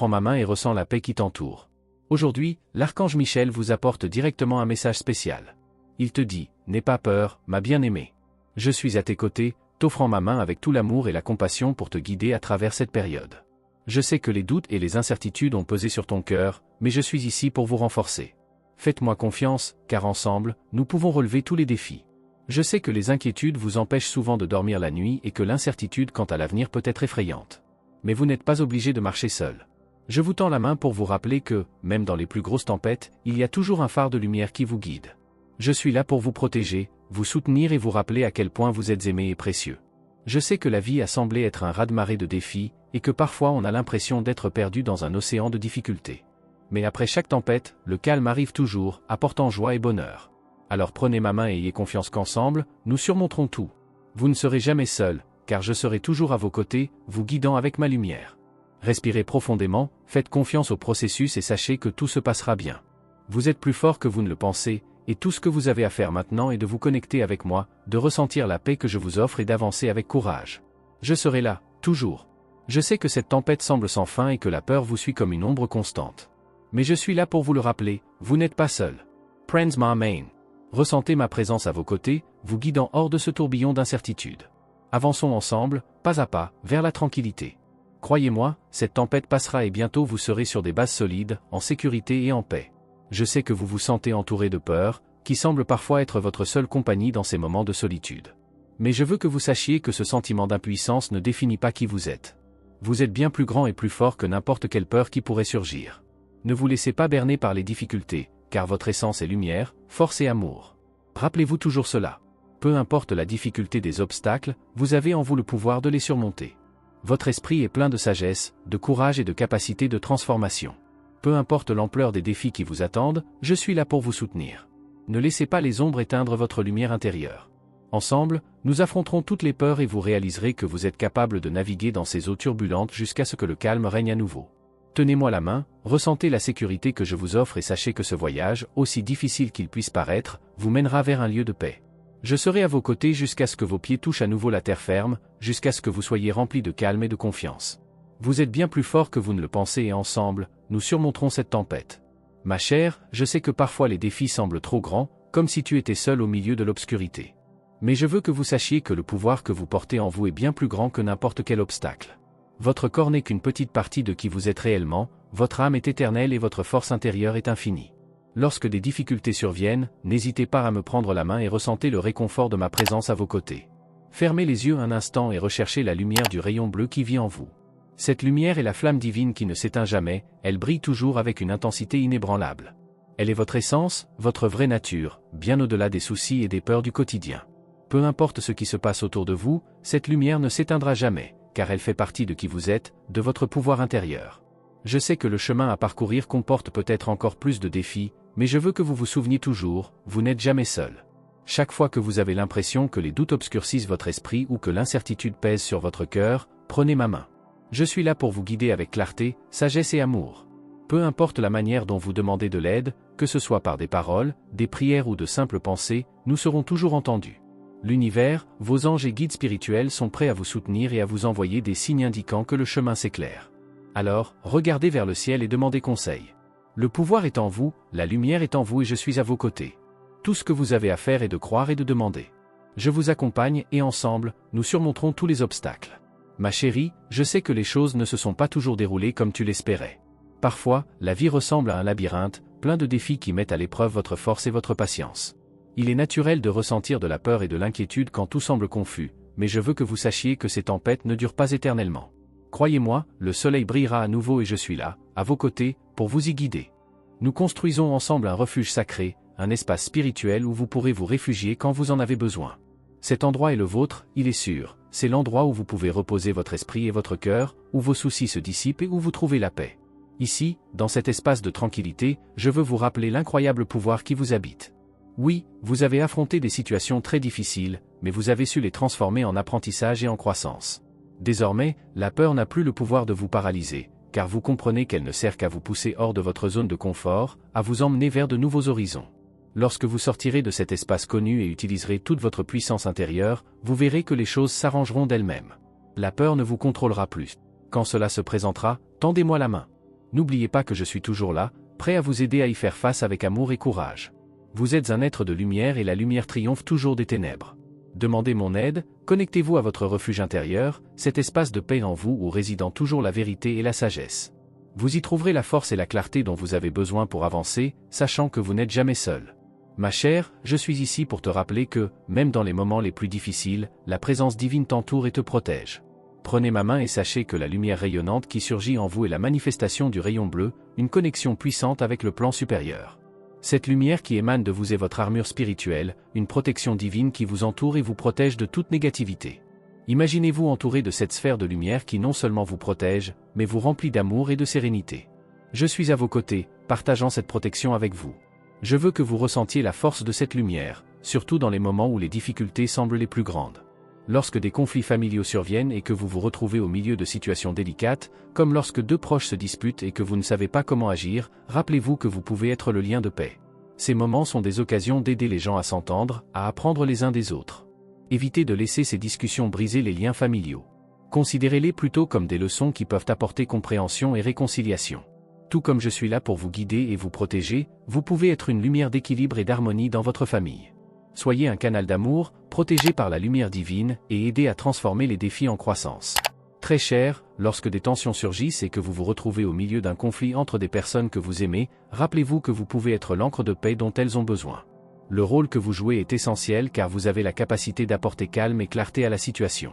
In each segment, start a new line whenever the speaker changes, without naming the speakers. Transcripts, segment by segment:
prends ma main et ressens la paix qui t'entoure. Aujourd'hui, l'archange Michel vous apporte directement un message spécial. Il te dit, n'aie pas peur, ma bien-aimée. Je suis à tes côtés, t'offrant ma main avec tout l'amour et la compassion pour te guider à travers cette période. Je sais que les doutes et les incertitudes ont pesé sur ton cœur, mais je suis ici pour vous renforcer. Faites-moi confiance, car ensemble, nous pouvons relever tous les défis. Je sais que les inquiétudes vous empêchent souvent de dormir la nuit et que l'incertitude quant à l'avenir peut être effrayante. Mais vous n'êtes pas obligé de marcher seul. Je vous tends la main pour vous rappeler que, même dans les plus grosses tempêtes, il y a toujours un phare de lumière qui vous guide. Je suis là pour vous protéger, vous soutenir et vous rappeler à quel point vous êtes aimé et précieux. Je sais que la vie a semblé être un raz-de-marée de défis, et que parfois on a l'impression d'être perdu dans un océan de difficultés. Mais après chaque tempête, le calme arrive toujours, apportant joie et bonheur. Alors prenez ma main et ayez confiance qu'ensemble, nous surmonterons tout. Vous ne serez jamais seul, car je serai toujours à vos côtés, vous guidant avec ma lumière. Respirez profondément, faites confiance au processus et sachez que tout se passera bien. Vous êtes plus fort que vous ne le pensez, et tout ce que vous avez à faire maintenant est de vous connecter avec moi, de ressentir la paix que je vous offre et d'avancer avec courage. Je serai là, toujours. Je sais que cette tempête semble sans fin et que la peur vous suit comme une ombre constante. Mais je suis là pour vous le rappeler, vous n'êtes pas seul. Prenez ma main. Ressentez ma présence à vos côtés, vous guidant hors de ce tourbillon d'incertitude. Avançons ensemble, pas à pas, vers la tranquillité. Croyez-moi, cette tempête passera et bientôt vous serez sur des bases solides, en sécurité et en paix. Je sais que vous vous sentez entouré de peur, qui semble parfois être votre seule compagnie dans ces moments de solitude. Mais je veux que vous sachiez que ce sentiment d'impuissance ne définit pas qui vous êtes. Vous êtes bien plus grand et plus fort que n'importe quelle peur qui pourrait surgir. Ne vous laissez pas berner par les difficultés, car votre essence est lumière, force et amour. Rappelez-vous toujours cela. Peu importe la difficulté des obstacles, vous avez en vous le pouvoir de les surmonter. Votre esprit est plein de sagesse, de courage et de capacité de transformation. Peu importe l'ampleur des défis qui vous attendent, je suis là pour vous soutenir. Ne laissez pas les ombres éteindre votre lumière intérieure. Ensemble, nous affronterons toutes les peurs et vous réaliserez que vous êtes capable de naviguer dans ces eaux turbulentes jusqu'à ce que le calme règne à nouveau. Tenez-moi la main, ressentez la sécurité que je vous offre et sachez que ce voyage, aussi difficile qu'il puisse paraître, vous mènera vers un lieu de paix. Je serai à vos côtés jusqu'à ce que vos pieds touchent à nouveau la terre ferme, jusqu'à ce que vous soyez remplis de calme et de confiance. Vous êtes bien plus fort que vous ne le pensez et ensemble, nous surmonterons cette tempête. Ma chère, je sais que parfois les défis semblent trop grands, comme si tu étais seul au milieu de l'obscurité. Mais je veux que vous sachiez que le pouvoir que vous portez en vous est bien plus grand que n'importe quel obstacle. Votre corps n'est qu'une petite partie de qui vous êtes réellement, votre âme est éternelle et votre force intérieure est infinie. Lorsque des difficultés surviennent, n'hésitez pas à me prendre la main et ressentez le réconfort de ma présence à vos côtés. Fermez les yeux un instant et recherchez la lumière du rayon bleu qui vit en vous. Cette lumière est la flamme divine qui ne s'éteint jamais, elle brille toujours avec une intensité inébranlable. Elle est votre essence, votre vraie nature, bien au-delà des soucis et des peurs du quotidien. Peu importe ce qui se passe autour de vous, cette lumière ne s'éteindra jamais, car elle fait partie de qui vous êtes, de votre pouvoir intérieur. Je sais que le chemin à parcourir comporte peut-être encore plus de défis, mais je veux que vous vous souveniez toujours, vous n'êtes jamais seul. Chaque fois que vous avez l'impression que les doutes obscurcissent votre esprit ou que l'incertitude pèse sur votre cœur, prenez ma main. Je suis là pour vous guider avec clarté, sagesse et amour. Peu importe la manière dont vous demandez de l'aide, que ce soit par des paroles, des prières ou de simples pensées, nous serons toujours entendus. L'univers, vos anges et guides spirituels sont prêts à vous soutenir et à vous envoyer des signes indiquant que le chemin s'éclaire. Alors, regardez vers le ciel et demandez conseil. Le pouvoir est en vous, la lumière est en vous et je suis à vos côtés. Tout ce que vous avez à faire est de croire et de demander. Je vous accompagne et ensemble, nous surmonterons tous les obstacles. Ma chérie, je sais que les choses ne se sont pas toujours déroulées comme tu l'espérais. Parfois, la vie ressemble à un labyrinthe, plein de défis qui mettent à l'épreuve votre force et votre patience. Il est naturel de ressentir de la peur et de l'inquiétude quand tout semble confus, mais je veux que vous sachiez que ces tempêtes ne durent pas éternellement. Croyez-moi, le soleil brillera à nouveau et je suis là, à vos côtés, pour vous y guider. Nous construisons ensemble un refuge sacré, un espace spirituel où vous pourrez vous réfugier quand vous en avez besoin. Cet endroit est le vôtre, il est sûr, c'est l'endroit où vous pouvez reposer votre esprit et votre cœur, où vos soucis se dissipent et où vous trouvez la paix. Ici, dans cet espace de tranquillité, je veux vous rappeler l'incroyable pouvoir qui vous habite. Oui, vous avez affronté des situations très difficiles, mais vous avez su les transformer en apprentissage et en croissance. Désormais, la peur n'a plus le pouvoir de vous paralyser, car vous comprenez qu'elle ne sert qu'à vous pousser hors de votre zone de confort, à vous emmener vers de nouveaux horizons. Lorsque vous sortirez de cet espace connu et utiliserez toute votre puissance intérieure, vous verrez que les choses s'arrangeront d'elles-mêmes. La peur ne vous contrôlera plus. Quand cela se présentera, tendez-moi la main. N'oubliez pas que je suis toujours là, prêt à vous aider à y faire face avec amour et courage. Vous êtes un être de lumière et la lumière triomphe toujours des ténèbres. Demandez mon aide, connectez-vous à votre refuge intérieur, cet espace de paix en vous où résident toujours la vérité et la sagesse. Vous y trouverez la force et la clarté dont vous avez besoin pour avancer, sachant que vous n'êtes jamais seul. Ma chère, je suis ici pour te rappeler que, même dans les moments les plus difficiles, la présence divine t'entoure et te protège. Prenez ma main et sachez que la lumière rayonnante qui surgit en vous est la manifestation du rayon bleu, une connexion puissante avec le plan supérieur. Cette lumière qui émane de vous est votre armure spirituelle, une protection divine qui vous entoure et vous protège de toute négativité. Imaginez-vous entouré de cette sphère de lumière qui non seulement vous protège, mais vous remplit d'amour et de sérénité. Je suis à vos côtés, partageant cette protection avec vous. Je veux que vous ressentiez la force de cette lumière, surtout dans les moments où les difficultés semblent les plus grandes. Lorsque des conflits familiaux surviennent et que vous vous retrouvez au milieu de situations délicates, comme lorsque deux proches se disputent et que vous ne savez pas comment agir, rappelez-vous que vous pouvez être le lien de paix. Ces moments sont des occasions d'aider les gens à s'entendre, à apprendre les uns des autres. Évitez de laisser ces discussions briser les liens familiaux. Considérez-les plutôt comme des leçons qui peuvent apporter compréhension et réconciliation. Tout comme je suis là pour vous guider et vous protéger, vous pouvez être une lumière d'équilibre et d'harmonie dans votre famille. Soyez un canal d'amour, protégé par la lumière divine, et aidez à transformer les défis en croissance. Très cher, lorsque des tensions surgissent et que vous vous retrouvez au milieu d'un conflit entre des personnes que vous aimez, rappelez-vous que vous pouvez être l'encre de paix dont elles ont besoin. Le rôle que vous jouez est essentiel car vous avez la capacité d'apporter calme et clarté à la situation.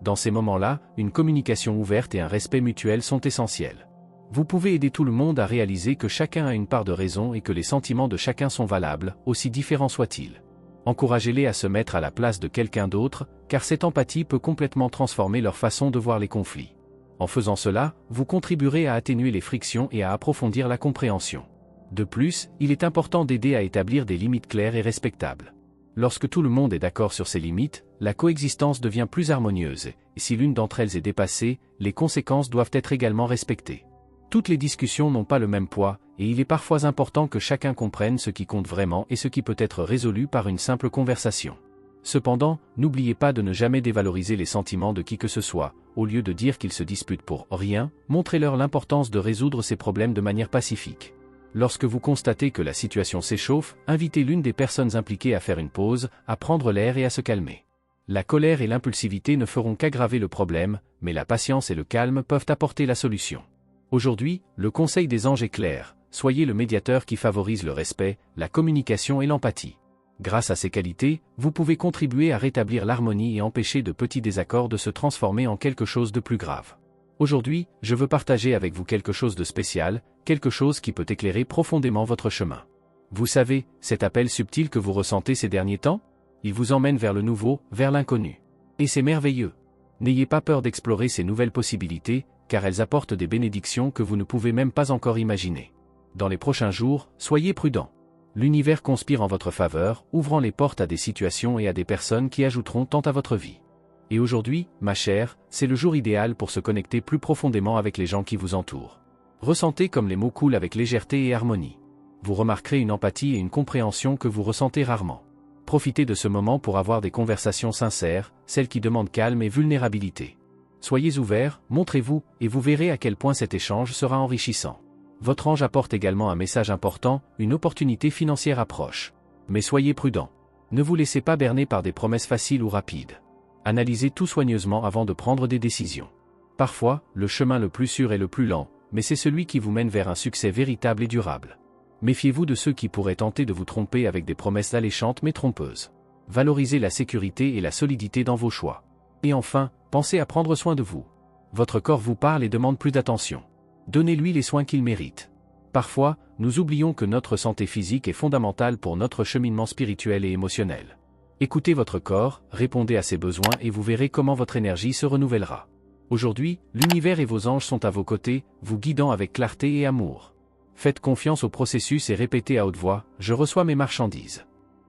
Dans ces moments-là, une communication ouverte et un respect mutuel sont essentiels. Vous pouvez aider tout le monde à réaliser que chacun a une part de raison et que les sentiments de chacun sont valables, aussi différents soient-ils. Encouragez-les à se mettre à la place de quelqu'un d'autre, car cette empathie peut complètement transformer leur façon de voir les conflits. En faisant cela, vous contribuerez à atténuer les frictions et à approfondir la compréhension. De plus, il est important d'aider à établir des limites claires et respectables. Lorsque tout le monde est d'accord sur ces limites, la coexistence devient plus harmonieuse, et si l'une d'entre elles est dépassée, les conséquences doivent être également respectées. Toutes les discussions n'ont pas le même poids, et il est parfois important que chacun comprenne ce qui compte vraiment et ce qui peut être résolu par une simple conversation. Cependant, n'oubliez pas de ne jamais dévaloriser les sentiments de qui que ce soit, au lieu de dire qu'ils se disputent pour rien, montrez-leur l'importance de résoudre ces problèmes de manière pacifique. Lorsque vous constatez que la situation s'échauffe, invitez l'une des personnes impliquées à faire une pause, à prendre l'air et à se calmer. La colère et l'impulsivité ne feront qu'aggraver le problème, mais la patience et le calme peuvent apporter la solution. Aujourd'hui, le conseil des anges est clair, soyez le médiateur qui favorise le respect, la communication et l'empathie. Grâce à ces qualités, vous pouvez contribuer à rétablir l'harmonie et empêcher de petits désaccords de se transformer en quelque chose de plus grave. Aujourd'hui, je veux partager avec vous quelque chose de spécial, quelque chose qui peut éclairer profondément votre chemin. Vous savez, cet appel subtil que vous ressentez ces derniers temps? Il vous emmène vers le nouveau, vers l'inconnu. Et c'est merveilleux. N'ayez pas peur d'explorer ces nouvelles possibilités, car elles apportent des bénédictions que vous ne pouvez même pas encore imaginer. Dans les prochains jours, soyez prudents. L'univers conspire en votre faveur, ouvrant les portes à des situations et à des personnes qui ajouteront tant à votre vie. Et aujourd'hui, ma chère, c'est le jour idéal pour se connecter plus profondément avec les gens qui vous entourent. Ressentez comme les mots coulent avec légèreté et harmonie. Vous remarquerez une empathie et une compréhension que vous ressentez rarement. Profitez de ce moment pour avoir des conversations sincères, celles qui demandent calme et vulnérabilité. Soyez ouverts, montrez-vous, et vous verrez à quel point cet échange sera enrichissant. Votre ange apporte également un message important, une opportunité financière approche. Mais soyez prudents. Ne vous laissez pas berner par des promesses faciles ou rapides. Analysez tout soigneusement avant de prendre des décisions. Parfois, le chemin le plus sûr est le plus lent, mais c'est celui qui vous mène vers un succès véritable et durable. Méfiez-vous de ceux qui pourraient tenter de vous tromper avec des promesses alléchantes mais trompeuses. Valorisez la sécurité et la solidité dans vos choix. Et enfin, pensez à prendre soin de vous. Votre corps vous parle et demande plus d'attention. Donnez-lui les soins qu'il mérite. Parfois, nous oublions que notre santé physique est fondamentale pour notre cheminement spirituel et émotionnel. Écoutez votre corps, répondez à ses besoins et vous verrez comment votre énergie se renouvellera. Aujourd'hui, l'univers et vos anges sont à vos côtés, vous guidant avec clarté et amour. Faites confiance au processus et répétez à haute voix, « Je reçois mes marchandises ».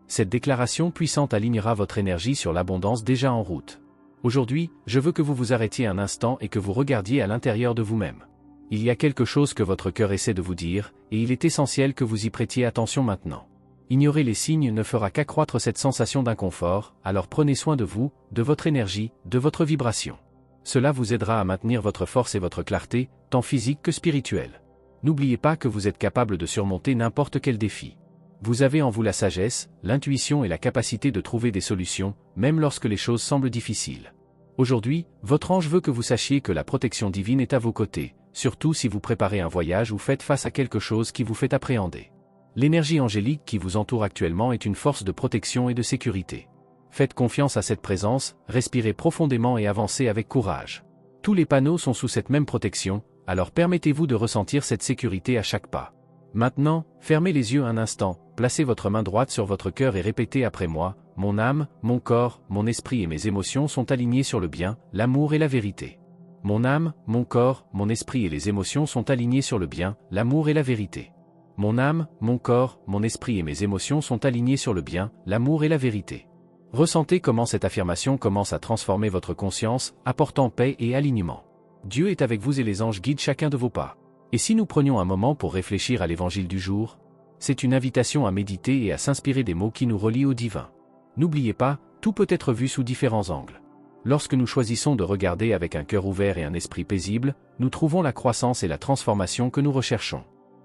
Cette déclaration puissante alignera votre énergie sur l'abondance déjà en route. Aujourd'hui, je veux que vous vous arrêtiez un instant et que vous regardiez à l'intérieur de vous-même. Il y a quelque chose que votre cœur essaie de vous dire, et il est essentiel que vous y prêtiez attention maintenant. Ignorer les signes ne fera qu'accroître cette sensation d'inconfort, alors prenez soin de vous, de votre énergie, de votre vibration. Cela vous aidera à maintenir votre force et votre clarté, tant physique que spirituelle. N'oubliez pas que vous êtes capable de surmonter n'importe quel défi. Vous avez en vous la sagesse, l'intuition et la capacité de trouver des solutions, même lorsque les choses semblent difficiles. Aujourd'hui, votre ange veut que vous sachiez que la protection divine est à vos côtés, surtout si vous préparez un voyage ou faites face à quelque chose qui vous fait appréhender. L'énergie angélique qui vous entoure actuellement est une force de protection et de sécurité. Faites confiance à cette présence, respirez profondément et avancez avec courage. Tous les panneaux sont sous cette même protection, alors permettez-vous de ressentir cette sécurité à chaque pas. Maintenant, fermez les yeux un instant, placez votre main droite sur votre cœur et répétez après moi, « Mon âme, mon corps, mon esprit et mes émotions sont alignés sur le bien, l'amour et la vérité. » Mon âme, mon corps, mon esprit et les émotions sont alignés sur le bien, l'amour et la vérité. Mon âme, mon corps, mon esprit et mes émotions sont alignés sur le bien, l'amour et la vérité. Ressentez comment cette affirmation commence à transformer votre conscience, apportant paix et alignement. Dieu est avec vous et les anges guident chacun de vos pas. Et si nous prenions un moment pour réfléchir à l'évangile du jour? C'est une invitation à méditer et à s'inspirer des mots qui nous relient au divin. N'oubliez pas, tout peut être vu sous différents angles. Lorsque nous choisissons de regarder avec un cœur ouvert et un esprit paisible, nous trouvons la croissance et la transformation que nous recherchons.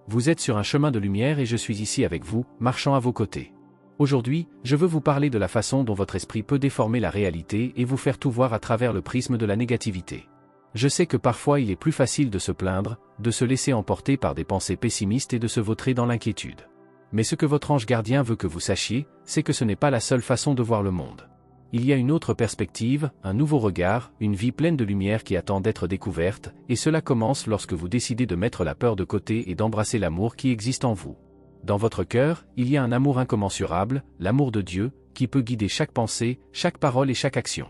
Vous êtes sur un chemin de lumière et je suis ici avec vous, marchant à vos côtés. Aujourd'hui, je veux vous parler de la façon dont votre esprit peut déformer la réalité et vous faire tout voir à travers le prisme de la négativité. Je sais que parfois il est plus facile de se plaindre, de se laisser emporter par des pensées pessimistes et de se vautrer dans l'inquiétude. Mais ce que votre ange gardien veut que vous sachiez, c'est que ce n'est pas la seule façon de voir le monde. Il y a une autre perspective, un nouveau regard, une vie pleine de lumière qui attend d'être découverte, et cela commence lorsque vous décidez de mettre la peur de côté et d'embrasser l'amour qui existe en vous. Dans votre cœur, il y a un amour incommensurable, l'amour de Dieu, qui peut guider chaque pensée, chaque parole et chaque action.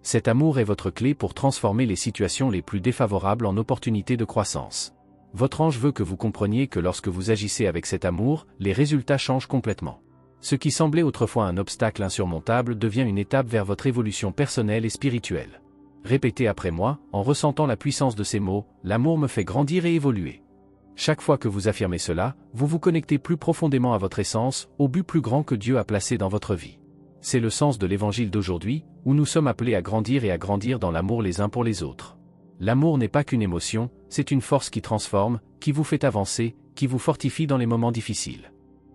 Cet amour est votre clé pour transformer les situations les plus défavorables en opportunités de croissance. Votre ange veut que vous compreniez que lorsque vous agissez avec cet amour, les résultats changent complètement. Ce qui semblait autrefois un obstacle insurmontable devient une étape vers votre évolution personnelle et spirituelle. Répétez après moi, en ressentant la puissance de ces mots, « L'amour me fait grandir et évoluer ». Chaque fois que vous affirmez cela, vous vous connectez plus profondément à votre essence, au but plus grand que Dieu a placé dans votre vie. C'est le sens de l'évangile d'aujourd'hui, où nous sommes appelés à grandir et à grandir dans l'amour les uns pour les autres. L'amour n'est pas qu'une émotion, c'est une force qui transforme, qui vous fait avancer, qui vous fortifie dans les moments difficiles.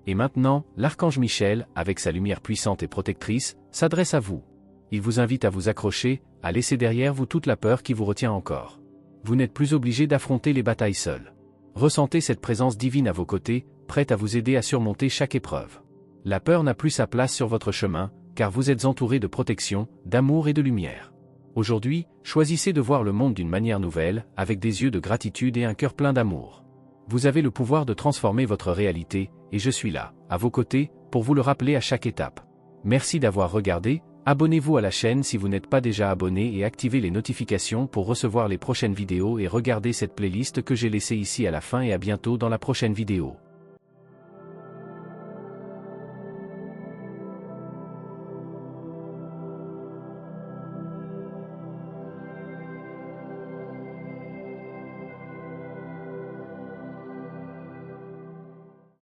Et maintenant, l'archange Michel, avec sa lumière puissante et protectrice, s'adresse à vous. Il vous invite à vous accrocher, à laisser derrière vous toute la peur qui vous retient encore. Vous n'êtes plus obligé d'affronter les batailles seul. Ressentez cette présence divine à vos côtés, prête à vous aider à surmonter chaque épreuve. La peur n'a plus sa place sur votre chemin, car vous êtes entouré de protection, d'amour et de lumière. Aujourd'hui, choisissez de voir le monde d'une manière nouvelle, avec des yeux de gratitude et un cœur plein d'amour. Vous avez le pouvoir de transformer votre réalité, et je suis là, à vos côtés, pour vous le rappeler à chaque étape. Merci d'avoir regardé, abonnez-vous à la chaîne si vous n'êtes pas déjà abonné et activez les notifications pour recevoir les prochaines vidéos et regardez cette playlist que j'ai laissée ici à la fin et à bientôt dans la prochaine vidéo.